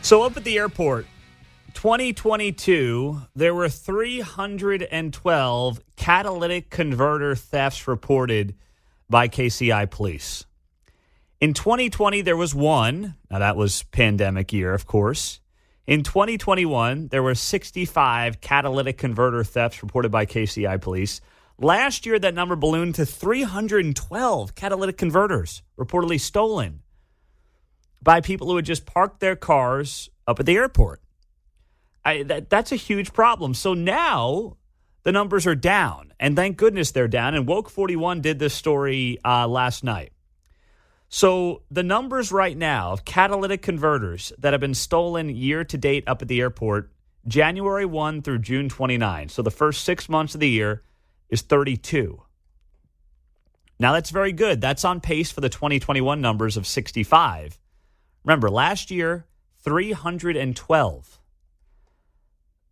So up at the airport, 2022, there were 312 catalytic converter thefts reported by KCI police. In 2020, there was one. Now, that was pandemic year, of course. In 2021, there were 65 catalytic converter thefts reported by KCI police. Last year, that number ballooned to 312 catalytic converters reportedly stolen by people who had just parked their cars up at the airport. That's a huge problem. So now the numbers are down, and thank goodness they're down. And Woke 41 did this story last night. So the numbers right now of catalytic converters that have been stolen year to date up at the airport, January 1 through June 29. So the first 6 months of the year is 32. Now that's very good. That's on pace for the 2021 numbers of 65. Remember, last year, 312.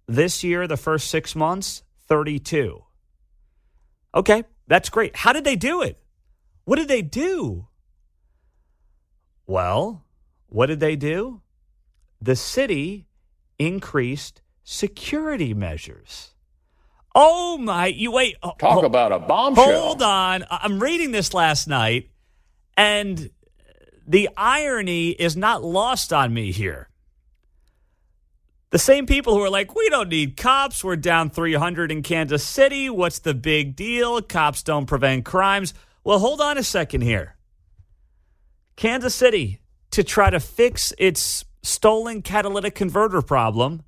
This year, the first 6 months, 32. Okay, that's great. How did they do it? What did they do? Well, what did they do? The city increased security measures. Oh, my, Talk about a bombshell. Hold on. I'm reading this last night, and the irony is not lost on me here. The same people who are like, we don't need cops. We're down 300 in Kansas City. What's the big deal? Cops don't prevent crimes. Well, hold on a second here. Kansas City, to try to fix its stolen catalytic converter problem,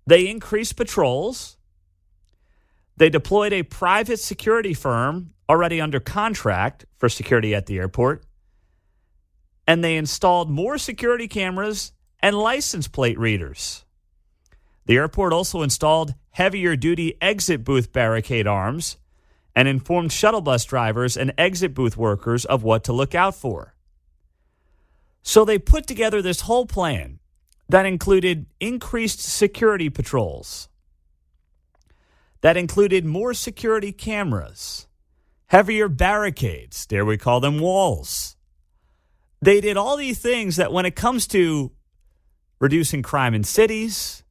they increased patrols. They deployed a private security firm already under contract for security at the airport. And they installed more security cameras and license plate readers. The airport also installed heavier-duty exit booth barricade arms and informed shuttle bus drivers and exit booth workers of what to look out for. So they put together this whole plan that included increased security patrols, that included more security cameras, heavier barricades, dare we call them walls. They did all these things that when it comes to reducing crime in cities,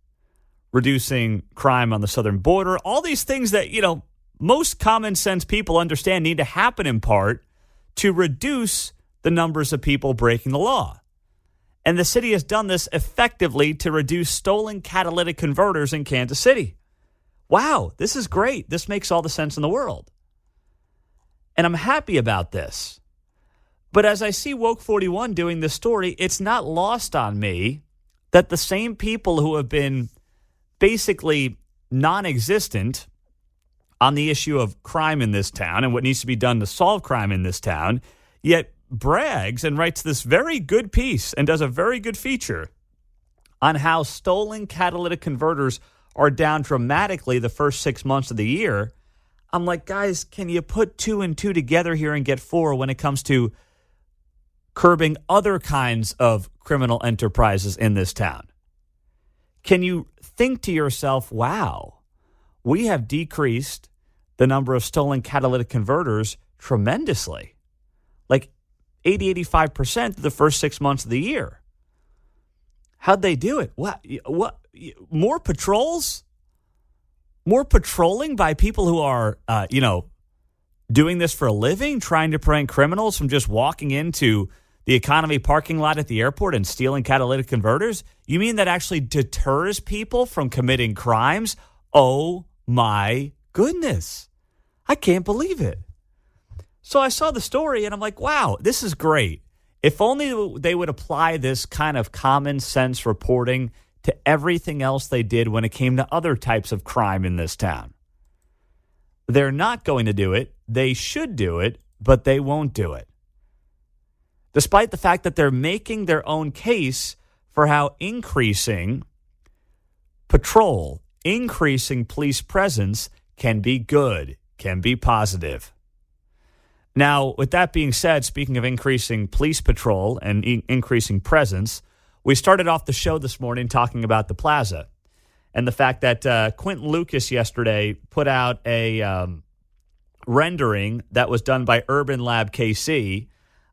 reducing crime on the southern border, all these things that, most common sense people understand need to happen in part to reduce the numbers of people breaking the law. And the city has done this effectively to reduce stolen catalytic converters in Kansas City. Wow, this is great. This makes all the sense in the world. And I'm happy about this. But as I see Woke 41 doing this story, it's not lost on me that the same people who have been basically non-existent on the issue of crime in this town and what needs to be done to solve crime in this town, yet brags and writes this very good piece and does a very good feature on how stolen catalytic converters are down dramatically the first 6 months of the year. I'm like, guys, can you put 2 and 2 together here and get 4 when it comes to curbing other kinds of criminal enterprises in this town? Can you think to yourself, wow, we have decreased the number of stolen catalytic converters tremendously, like 85% the first 6 months of the year. How'd they do it? What? More patrols? More patrolling by people who are, doing this for a living, trying to prevent criminals from just walking into the economy parking lot at the airport and stealing catalytic converters? You mean that actually deters people from committing crimes? Oh, my goodness. I can't believe it. So I saw the story and I'm like, wow, this is great. If only they would apply this kind of common sense reporting to everything else they did when it came to other types of crime in this town. They're not going to do it. They should do it, but they won't do it. Despite the fact that they're making their own case for how increasing patrol, increasing police presence can be good, can be positive. Now, with that being said, speaking of increasing police patrol and increasing presence, we started off the show this morning talking about the plaza and the fact that Quentin Lucas yesterday put out a rendering that was done by Urban Lab KC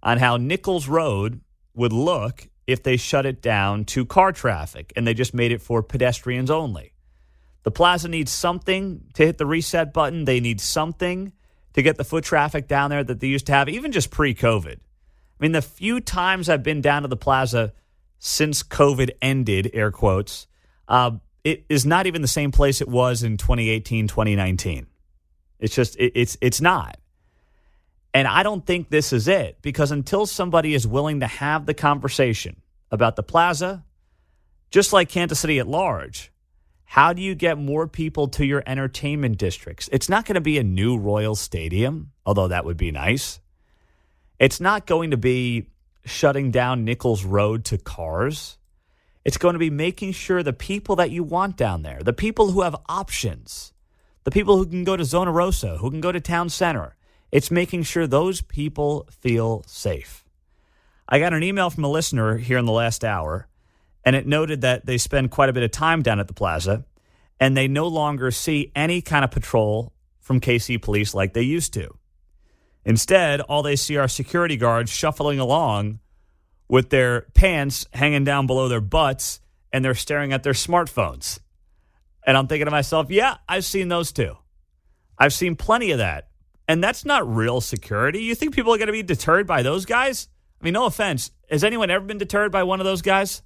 on how Nichols Road would look if they shut it down to car traffic and they just made it for pedestrians only. The plaza needs something to hit the reset button. They need something to get the foot traffic down there that they used to have, even just pre-COVID. I mean, the few times I've been down to the plaza since COVID ended, air quotes, it is not even the same place it was in 2018, 2019. It's just, it's not. And I don't think this is it, because until somebody is willing to have the conversation about the plaza, just like Kansas City at large, how do you get more people to your entertainment districts? It's not going to be a new Royal Stadium, although that would be nice. It's not going to be shutting down Nichols Road to cars. It's going to be making sure the people that you want down there, the people who have options, the people who can go to Zona Rosa, who can go to Town Center, it's making sure those people feel safe. I got an email from a listener here in the last hour, and it noted that they spend quite a bit of time down at the plaza, and they no longer see any kind of patrol from KC police like they used to. Instead, all they see are security guards shuffling along with their pants hanging down below their butts, and they're staring at their smartphones. And I'm thinking to myself, yeah, I've seen those too. I've seen plenty of that. And that's not real security. You think people are going to be deterred by those guys? I mean, no offense. Has anyone ever been deterred by one of those guys?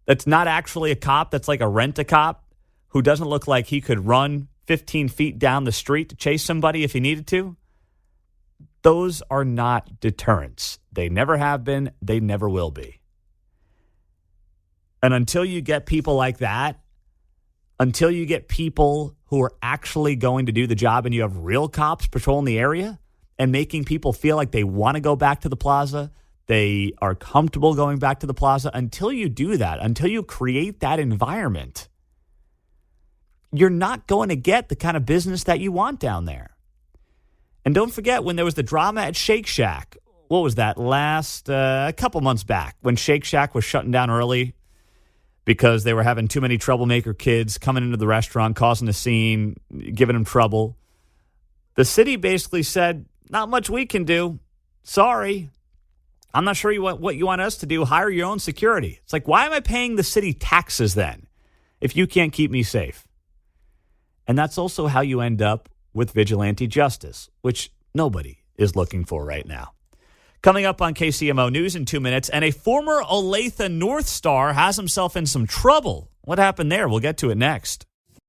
That's not actually a cop. That's like a rent-a-cop who doesn't look like he could run 15 feet down the street to chase somebody if he needed to. Those are not deterrents. They never have been. They never will be. And until you get people like that, until you get people who are actually going to do the job and you have real cops patrolling the area and making people feel like they want to go back to the plaza, they are comfortable going back to the plaza, until you do that, until you create that environment, you're not going to get the kind of business that you want down there. And don't forget, when there was the drama at Shake Shack, what was that, a couple months back, when Shake Shack was shutting down early because they were having too many troublemaker kids coming into the restaurant, causing a scene, giving them trouble. The city basically said, not much we can do. Sorry. I'm not sure what you want us to do. Hire your own security. It's like, why am I paying the city taxes then if you can't keep me safe? And that's also how you end up with vigilante justice, which nobody is looking for right now. Coming up on KCMO News in 2 minutes, and a former Olathe North Star has himself in some trouble. What happened there? We'll get to it next.